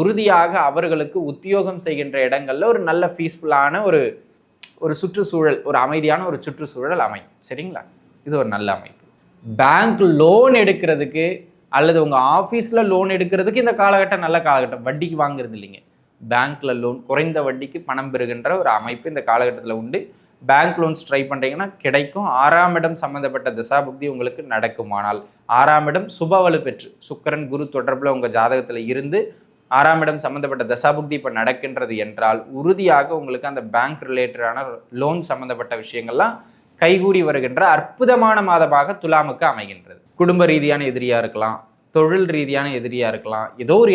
உறுதியாக அவர்களுக்கு உத்தியோகம் செய்கின்ற இடங்கள்ல ஒரு நல்ல பீஸ்ஃபுல்லான ஒரு சுற்றுச்சூழல், ஒரு அமைதியான ஒரு சுற்றுச்சூழல் அமையும். சரிங்களா? இது ஒரு நல்ல அமைப்பு. பேங்க் லோன் எடுக்கிறதுக்கு அல்லது உங்கள் ஆஃபீஸில் லோன் எடுக்கிறதுக்கு இந்த காலகட்டம் நல்ல காலகட்டம். வட்டிக்கு வாங்குறது இல்லைங்க, பேங்க்கில் லோன், குறைந்த வட்டிக்கு பணம் பெறுகின்ற ஒரு அமைப்பு இந்த காலகட்டத்தில் உண்டு. பேங்க் லோன்ஸ் ட்ரை பண்ணுறீங்கன்னா கிடைக்கும். 6ஆம் இடம் சம்மந்தப்பட்ட தசாபுக்தி உங்களுக்கு நடக்குமானால், 6ஆம் இடம் சுபவலு பெற்று சுக்கிரன் குரு தொடர்பில் உங்கள் ஜாதகத்தில் இருந்து 6ஆம் இடம் சம்மந்தப்பட்ட தசாபுக்தி இப்போ நடக்கின்றது என்றால் உறுதியாக உங்களுக்கு அந்த பேங்க் ரிலேட்டடான லோன் சம்மந்தப்பட்ட விஷயங்கள்லாம் கைகூடி வருகின்ற அற்புதமான மாதமாக துலாமுக்கு அமைகின்றது. குடும்ப ரீதியான எதிரியாக இருக்கலாம், தொழில் ரீதியான எதிரியாக இருக்கலாம், ஏதோ ஒரு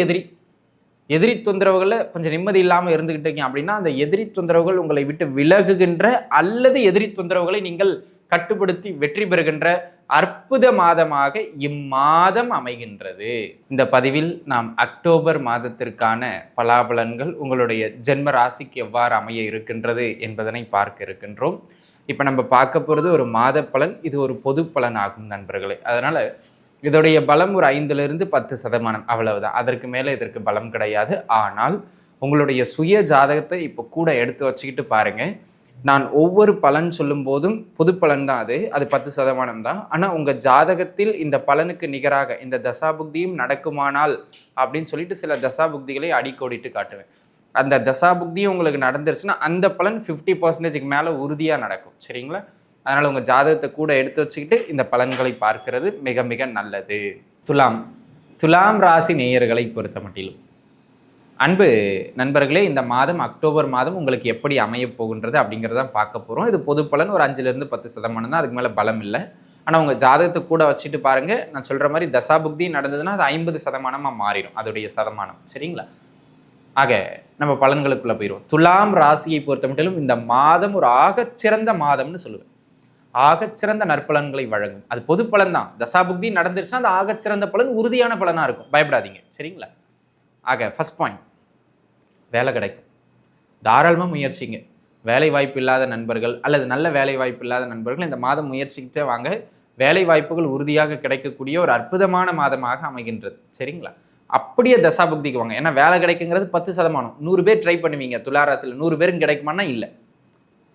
எதிரி தொந்தரவுகளில் கொஞ்சம் நிம்மதி இல்லாமல் இருந்துகிட்டு இருக்கீங்க அப்படின்னா அந்த எதிரி தொந்தரவுகள் உங்களை விட்டு விலகுகின்ற அல்லது எதிரி தொந்தரவுகளை நீங்கள் கட்டுப்படுத்தி வெற்றி பெறுகின்ற அற்புத மாதமாக இம்மாதம் அமைகின்றது. இந்த பதிவில் நாம் அக்டோபர் மாதத்திற்கான பலாபலன்கள் உங்களுடைய ஜென்ம ராசிக்கு எவ்வாறு அமைய இருக்கின்றது என்பதனை பார்க்க இருக்கின்றோம். இப்போ நம்ம பார்க்க போகிறது ஒரு மாத பலன், இது ஒரு பொது பலன் ஆகும் நண்பர்களே. அதனால் இதோடைய பலம் ஒரு 5% அவ்வளவுதான், அதற்கு மேலே இதற்கு பலம் கிடையாது. ஆனால் உங்களுடைய சுய ஜாதகத்தை இப்போ கூட எடுத்து வச்சுக்கிட்டு பாருங்கள். நான் ஒவ்வொரு பலன் சொல்லும் போதும் பொது பலன் தான், அது 10% தான். ஆனால் உங்கள் ஜாதகத்தில் இந்த பலனுக்கு நிகராக இந்த தசாபுக்தியும் நடக்குமானால் அப்படின்னு சொல்லிட்டு சில தசாபுக்திகளை அடிக்கோடிட்டு காட்டுவேன். அந்த தசாபுக்தியும் உங்களுக்கு நடந்துருச்சுன்னா அந்த பலன் 50%க்கு மேலே உறுதியாக நடக்கும். சரிங்களா? அதனால் உங்கள் ஜாதகத்தை கூட எடுத்து வச்சுக்கிட்டு இந்த பலன்களை பார்க்கிறது மிக மிக நல்லது. துலாம் ராசி நேயர்களை பொறுத்த மட்டிலும் அன்பு நண்பர்களே, இந்த மாதம் அக்டோபர் மாதம் உங்களுக்கு எப்படி அமைய போகின்றது அப்படிங்கிறதான் பார்க்க போகிறோம். இது பொது பலன் ஒரு 5-10% தான், அதுக்கு மேலே பலம் இல்லை. ஆனால் உங்கள் ஜாதகத்தை கூட வச்சுட்டு பாருங்கள். நான் சொல்கிற மாதிரி தசாபுக்தி நடந்ததுன்னா அது 50% மாறிடும் அதோடைய சதமானம். சரிங்களா? ஆக நம்ம பலன்களுக்குள்ளே போயிடுவோம். துலாம் ராசியை பொறுத்த மட்டிலும் இந்த மாதம் ஒரு ஆகச்சிறந்த மாதம்னு சொல்லுவேன். ஆகச்சிறந்த நற்பலன்களை வழங்கும். அது பொது பலன் தான். தசாபுக்தி நடந்துருச்சுன்னா அந்த ஆகச்சிறந்த பலன் உறுதியான பலனாக இருக்கும். பயப்படாதீங்க. சரிங்களா? ஆக ஃபர்ஸ்ட் பாயிண்ட், வேலை கிடைக்கும். தாராளமாக முயற்சிங்க. வேலை வாய்ப்பு இல்லாத நண்பர்கள் அல்லது நல்ல வேலை வாய்ப்பு இல்லாத நண்பர்கள் இந்த மாதம் முயற்சிக்கிட்டே வாங்க. வேலை வாய்ப்புகள் உறுதியாக கிடைக்கக்கூடிய ஒரு அற்புதமான மாதமாக அமைகின்றது. சரிங்களா? அப்படியே தசாபுக்திக்கு வாங்க. ஏன்னா வேலை கிடைக்குங்கிறது 10%. 100 பேர் ட்ரை பண்ணுவீங்க. துளாராசியில் 100 பேருக்கு கிடைக்குமானா இல்லை.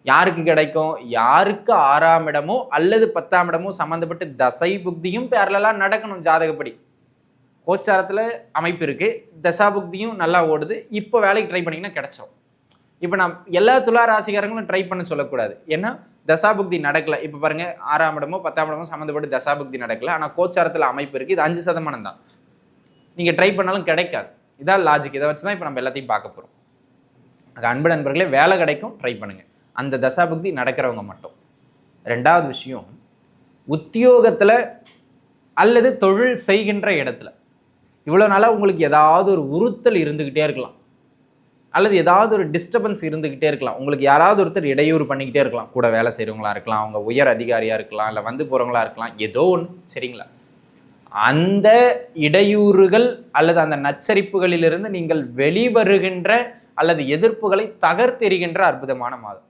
யாருக்கு கிடைக்கும்? யாருக்கு 6ஆம் இடமோ அல்லது 10ஆம் இடமோ சம்மந்தப்பட்டு தசை புக்தியும் பேரலாம் நடக்கணும். ஜாதகப்படி கோச்சாரத்தில் அமைப்பு இருக்குது, தசாபுக்தியும் நல்லா ஓடுது. இப்போ வேலைக்கு ட்ரை பண்ணிங்கன்னா கிடைச்சோம். இப்போ நான் எல்லா துலா ராசிக்காரங்களும் ட்ரை பண்ண சொல்லக்கூடாது. ஏன்னா தசாபுக்தி நடக்கலை. இப்போ பாருங்கள், 6ஆம் இடமோ 10ஆம் இடமோ சம்மந்தப்பட்டு தசாபுக்தி நடக்கலை, ஆனால் கோச்சாரத்தில் அமைப்பு இருக்குது. இது 5% தான். நீங்கள் ட்ரை பண்ணாலும் கிடைக்காது. இதான் லாஜிக். இதை வச்சு தான் இப்போ நம்ம எல்லாத்தையும் பார்க்க போகிறோம். அன்பு நண்பர்களே, வேலை கிடைக்கும், ட்ரை பண்ணுங்கள். அந்த தசாபுக்தி நடக்கிறவங்க மட்டும். 2வது விஷயம், உத்தியோகத்தில் அல்லது தொழில் செய்கின்ற இடத்துல இவ்வளோ நாளாக உங்களுக்கு ஏதாவது ஒரு உறுத்தல் இருந்துக்கிட்டே இருக்கலாம், அல்லது ஏதாவது ஒரு டிஸ்டர்பன்ஸ் இருந்துக்கிட்டே இருக்கலாம். உங்களுக்கு யாராவது ஒருத்தர் இடையூறு பண்ணிக்கிட்டே இருக்கலாம். கூட வேலை செய்கிறவங்களா இருக்கலாம், அவங்க உயர் அதிகாரியாக இருக்கலாம், இல்லை வந்து போகிறவங்களா இருக்கலாம், ஏதோ ஒன்று. சரிங்களா? அந்த இடையூறுகள் அல்லது அந்த நச்சரிப்புகளிலிருந்து நீங்கள் வெளிவருகின்ற அல்லது எதிர்ப்புகளை தகர்த்தெறிகின்ற அற்புதமான மாதம்.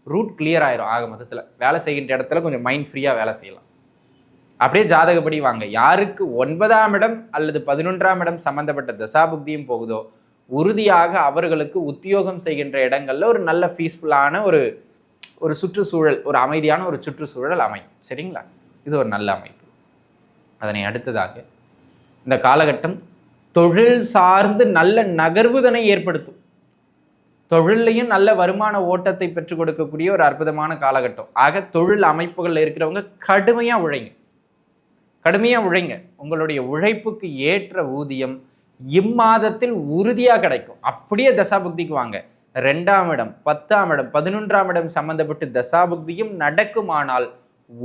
ரூட் கிளியர் ஆயிரும். ஆக மொத்தத்தில் வேலை செய்கின்ற இடத்துல கொஞ்சம் மைண்ட் ஃப்ரீயாக வேலை செய்யலாம். அப்படியே ஜாதகப்படி வாங்க. யாருக்கு 9ஆம் இடம் அல்லது 11ஆம் இடம் சம்பந்தப்பட்ட தசாபுக்தியும் போகுதோ உறுதியாக அவர்களுக்கு உத்தியோகம் செய்கின்ற இடங்கள்ல ஒரு நல்ல பீஸ்ஃபுல்லான ஒரு சுற்றுச்சூழல், ஒரு அமைதியான ஒரு சுற்றுச்சூழல் அமையும். சரிங்களா? இது ஒரு நல்ல அமைப்பு. அதனை அடுத்ததாக இந்த காலகட்டம் தொழில் சார்ந்து நல்ல நகர்வுதனை ஏற்படுத்தும். தொழிலையும் நல்ல வருமான ஓட்டத்தை பெற்றுக் கொடுக்கக்கூடிய ஒரு அற்புதமான காலகட்டம். ஆக தொழில் அமைப்புகளில் இருக்கிறவங்க கடுமையாக உழைங்க. உங்களுடைய உழைப்புக்கு ஏற்ற ஊதியம் இம்மாதத்தில் உறுதியாக கிடைக்கும். அப்படியே தசாபுக்திக்கு வாங்க. 2ஆம் இடம், 10ஆம் இடம், 11ஆம் இடம் சம்பந்தப்பட்டு தசாபுக்தியும் நடக்குமானால்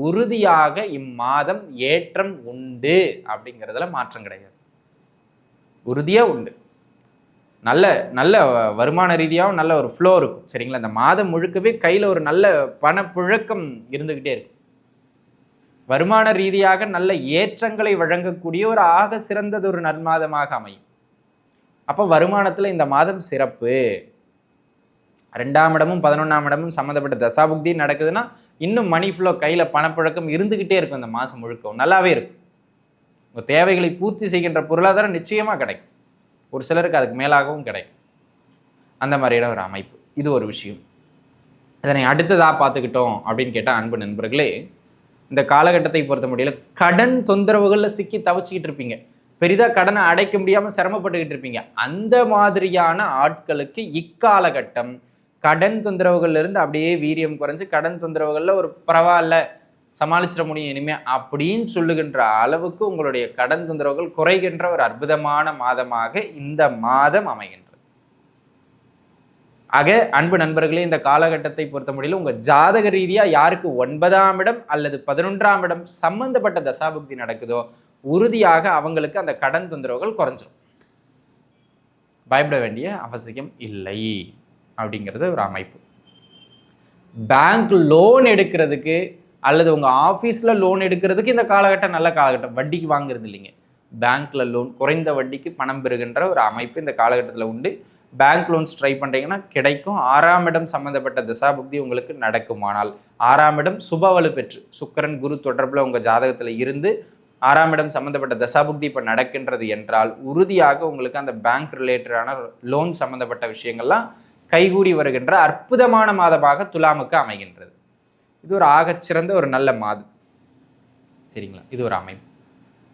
உறுதியாக இம்மாதம் ஏற்றம் உண்டு. அப்படிங்கிறதுல மாற்றம் கிடையாது. உறுதியா உண்டு. நல்ல நல்ல வருமான ரீதியாகவும் நல்ல ஒரு ஃப்ளோ இருக்கும். சரிங்களா? இந்த மாதம் முழுக்கவே கையில் ஒரு நல்ல பணப்புழக்கம் இருந்துக்கிட்டே இருக்கும். வருமான ரீதியாக நல்ல ஏற்றங்களை வழங்கக்கூடிய ஒரு ஆக சிறந்தது ஒரு நன்மாதமாக அமையும். அப்போ வருமானத்தில் இந்த மாதம் சிறப்பு. 2ஆம் இடமும் 11ஆம் இடமும் சம்மந்தப்பட்ட தசாபுக்தி நடக்குதுன்னா இன்னும் மணி ஃப்ளோ, கையில் பணப்புழக்கம் இருந்துக்கிட்டே இருக்கும். இந்த மாதம் முழுக்க நல்லாவே இருக்கும். உங்கள் தேவைகளை பூர்த்தி செய்கின்ற பொருளாதாரம் நிச்சயமாக கிடைக்கும். ஒரு சிலருக்கு அதுக்கு மேலாகவும் கிடைக்கும். அந்த மாதிரியான ஒரு அமைப்பு. இது ஒரு விஷயம். இதனை அடுத்ததாக பார்த்துக்கிட்டோம் அப்படின்னு கேட்டால், அன்பு நண்பர்களே, இந்த காலகட்டத்தை பொறுத்த முடியல கடன் தொந்தரவுகளில் சிக்கி தவிச்சிக்கிட்டு இருப்பீங்க. பெரிதாக கடனை அடைக்க முடியாமல் சிரமப்பட்டுக்கிட்டு இருப்பீங்க. அந்த மாதிரியான ஆட்களுக்கு இக்காலகட்டம் கடன் தொந்தரவுகள்ல இருந்து அப்படியே வீரியம் குறைஞ்சு கடன் தொந்தரவுகளில் ஒரு பரவாயில்ல சமாளிச்சிட முடியும் இனிமே அப்படின்னு சொல்லுகின்ற அளவுக்கு உங்களுடைய கடன் தொந்தரவுகள் குறைகின்ற ஒரு அற்புதமான மாதமாக இந்த மாதம் அமைகின்றது. ஆக அன்பு நண்பர்களே, இந்த காலகட்டத்தை பொறுத்த முடியல உங்க ஜாதக ரீதியா யாருக்கு 9ஆம் இடம் அல்லது 11ஆம் இடம் சம்பந்தப்பட்ட தசாபுக்தி நடக்குதோ உறுதியாக அவங்களுக்கு அந்த கடன் தொந்தரவுகள் குறைஞ்சிரும். பயப்பட வேண்டிய அவசியம் இல்லை அப்படிங்கிறது ஒரு அமைப்பு. பேங்க் லோன் எடுக்கிறதுக்கு அல்லது உங்க ஆபீஸ்ல லோன் எடுக்கிறதுக்கு இந்த காலகட்டம் நல்ல காலகட்டம். வட்டிக்கு வாங்குறது இல்லைங்க, பேங்க்ல லோன் குறைந்த வட்டிக்கு பணம் பெறுகின்ற ஒரு அமைப்பு இந்த காலகட்டத்தில் உண்டு. பேங்க் லோன்ஸ் ட்ரை பண்ணுறீங்கன்னா கிடைக்கும். 6ஆம் இடம் சம்மந்தப்பட்ட தசாபுக்தி உங்களுக்கு நடக்குமானால், 6ஆம் இடம் சுபவலு பெற்று சுக்கிரன் குரு தொடர்பில் உங்கள் ஜாதகத்தில் இருந்து 6ஆம் இடம் சம்மந்தப்பட்ட தசாபுக்தி இப்போ நடக்கின்றது என்றால் உறுதியாக உங்களுக்கு அந்த பேங்க் ரிலேட்டடான லோன் சம்மந்தப்பட்ட விஷயங்கள்லாம் கைகூடி வருகின்ற அற்புதமான மாதமாக துலாமுக்கு அமைகின்றது. இது ஒரு ஆகச்சிறந்த ஒரு நல்ல மாதம். சரிங்களா? இது ஒரு அமைப்பு.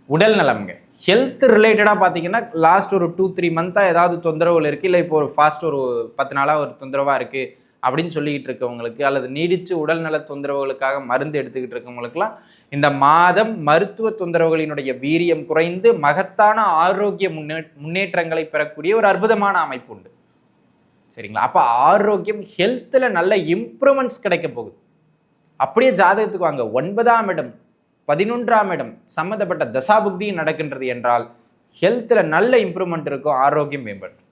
உடல் நலம்ங்க, ஹெல்த் ரிலேட்டடாக பார்த்தீங்கன்னா லாஸ்ட் ஒரு 2-3 மந்த்தாக ஏதாவது தொந்தரவுகள் இருக்குது, இல்லை இப்போ ஒரு ஃபாஸ்ட் ஒரு 10 நாளாக ஒரு தொந்தரவாக இருக்குது அப்படின்னு சொல்லிக்கிட்டு இருக்கவங்களுக்கு, அல்லது நீடித்து உடல்நல தொந்தரவுகளுக்காக மருந்து எடுத்துக்கிட்டு இருக்கவங்களுக்குலாம் இந்த மாதம் மருத்துவ தொந்தரவுகளினுடைய வீரியம் குறைந்து மகத்தான ஆரோக்கிய முன்னேற்றங்களை பெறக்கூடிய ஒரு அற்புதமான அமைப்பு உண்டு. சரிங்களா? அப்போ ஆரோக்கியம் ஹெல்த்தில் நல்ல இம்ப்ரூவ்மெண்ட்ஸ் கிடைக்க போகுது. அப்படியே ஜாதகத்துக்கு வாங்க, 9ஆம் இடம் 11ஆம் இடம் சம்மந்தப்பட்ட தசாபுக்தி நடக்கின்றது என்றால் ஹெல்த்தில் நல்ல இம்ப்ரூவ்மெண்ட் இருக்கும், ஆரோக்கியம் மேம்படும்.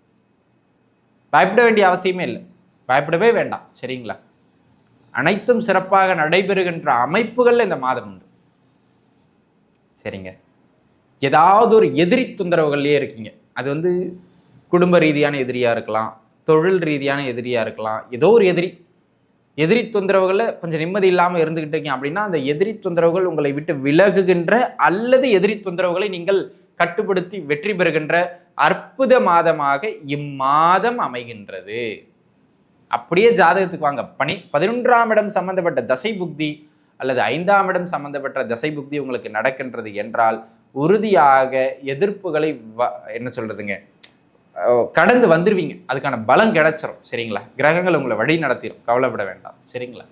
பயப்பட வேண்டிய அவசியமே இல்லை, பயப்படவே வேண்டாம். சரிங்களா? அனைத்தும் சிறப்பாக நடைபெறுகின்ற அமைப்புகள் இந்த மாதம் உண்டு. சரிங்க. ஏதாவது ஒரு எதிரி தொந்தரவுகள்லேயே இருக்கீங்க, அது குடும்ப ரீதியான எதிரியாக இருக்கலாம், தொழில் ரீதியான எதிரியாக இருக்கலாம், ஏதோ ஒரு எதிரி தொந்தரவுகளில் கொஞ்சம் நிம்மதி இல்லாமல் இருந்துகிட்டு இருக்கீங்க அப்படின்னா அந்த எதிரி தொந்தரவுகள் உங்களை விட்டு விலகுகின்ற அல்லது எதிரி தொந்தரவுகளை நீங்கள் கட்டுப்படுத்தி வெற்றி பெறுகின்ற அற்புத மாதமாக இம்மாதம் அமைகின்றது. அப்படியே ஜாதகத்துக்கு வாங்க, 11ஆம் இடம் சம்பந்தப்பட்ட தசை புக்தி அல்லது 5ஆம் இடம் சம்பந்தப்பட்ட தசை புக்தி உங்களுக்கு நடக்கின்றது என்றால் உறுதியாக எதிர்ப்புகளை கடந்து வந்துருவீங்க. அதுக்கான பலம் கிடைச்சிரும். சரிங்களா? கிரகங்கள் உங்களை வழி நடத்திடும், கவலைப்பட வேண்டாம். சரிங்களா?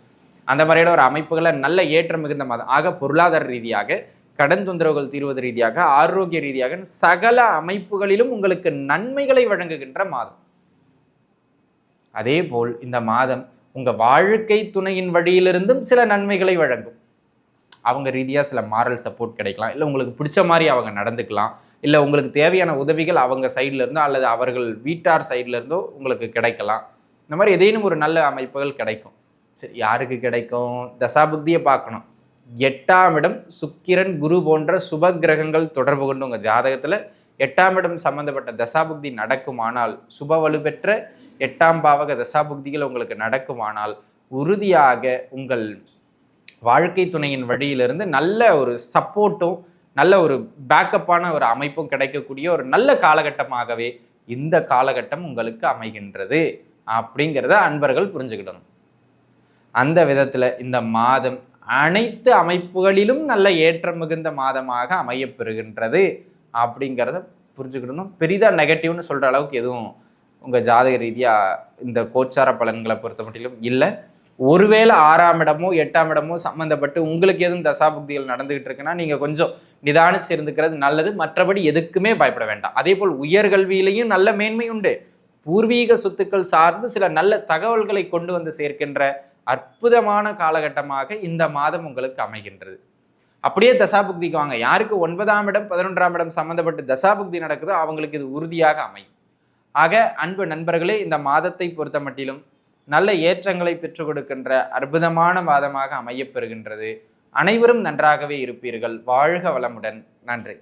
அந்த மாதிரியான ஒரு அமைப்புகளை நல்ல ஏற்றம் மிகுந்த மாதம். ஆக பொருளாதார ரீதியாக, கடன் தொந்தரவுகள் தீர்வது ரீதியாக, ஆரோக்கிய ரீதியாக சகல அமைப்புகளிலும் உங்களுக்கு நன்மைகளை வழங்குகின்ற மாதம். அதே போல் இந்த மாதம் உங்க வாழ்க்கை துணையின் வழியிலிருந்தும் சில நன்மைகளை வழங்கும். அவங்க ரீதியாக சில மாரல் சப்போர்ட் கிடைக்கலாம், இல்லை உங்களுக்கு பிடிச்ச மாதிரி அவங்க நடந்துக்கலாம், இல்லை உங்களுக்கு தேவையான உதவிகள் அவங்க சைட்ல இருந்தோ அல்லது அவர்கள் வீட்டார் சைட்ல இருந்தோ உங்களுக்கு கிடைக்கலாம். இந்த மாதிரி ஏதேனும் ஒரு நல்ல அமைப்புகள் கிடைக்கும். சரி, யாருக்கு கிடைக்கும்? தசாபுக்தியை பார்க்கணும். 8ஆம் இடம் சுக்கிரன் குரு போன்ற சுப கிரகங்கள் தொடர்பு கொண்டு உங்கள் ஜாதகத்தில் 8ஆம் இடம் சம்பந்தப்பட்ட தசாபுக்தி நடக்குமானால், சுப வலு பெற்ற 8ஆம் பாவக தசாபுக்திகள் உங்களுக்கு நடக்குமானால் உறுதியாக உங்கள் வாழ்க்கை துணையின் வழியிலிருந்து நல்ல ஒரு சப்போர்ட்டும் நல்ல ஒரு பேக்கப்பான ஒரு அமைப்பும் கிடைக்கக்கூடிய ஒரு நல்ல காலகட்டமாகவே இந்த காலகட்டம் உங்களுக்கு அமைகின்றது அப்படிங்கிறத அன்பர்கள் புரிஞ்சுக்கிடணும். அந்த விதத்தில் இந்த மாதம் அனைத்து அமைப்புகளிலும் நல்ல ஏற்றம் மிகுந்த மாதமாக அமையப்பெறுகின்றது அப்படிங்கிறத புரிஞ்சுக்கிடணும். பெரிதாக நெகட்டிவ்னு சொல்கிற அளவுக்கு எதுவும் உங்கள் ஜாதக ரீதியாக இந்த கோச்சார பலன்களை பொறுத்த மட்டிலும் இல்லை. ஒருவேளை 6ஆம் இடமோ 8ஆம் இடமோ சம்மந்தப்பட்டு உங்களுக்கு எதுவும் தசாபுக்திகள் நடந்துகிட்டு இருக்குன்னா நீங்கள் கொஞ்சம் நிதானிச்சு இருந்துக்கிறது நல்லது. மற்றபடி எதுக்குமே பயப்பட வேண்டாம். அதே போல் உயர்கல்வியிலையும் நல்ல மேன்மை உண்டு. பூர்வீக சொத்துக்கள் சார்ந்து சில நல்ல தகவல்களை கொண்டு வந்து சேர்க்கின்ற அற்புதமான காலகட்டமாக இந்த மாதம் உங்களுக்கு அமைகின்றது. அப்படியே தசாபுக்திக்கு வாங்க, யாருக்கு 9ஆம் இடம் 11ஆம் இடம் சம்மந்தப்பட்டு தசாபுக்தி நடக்குதோ அவங்களுக்கு இது உறுதியாக அமையும். ஆக அன்பு நண்பர்களே, இந்த மாதத்தை பொறுத்த மட்டிலும் நல்ல ஏற்றங்களை பெற்றுக் கொடுக்கின்ற அற்புதமான மாதமாக அமையப்பெறுகின்றது. அனைவரும் நன்றாகவே இருப்பீர்கள். வாழ்க வளமுடன். நன்றி.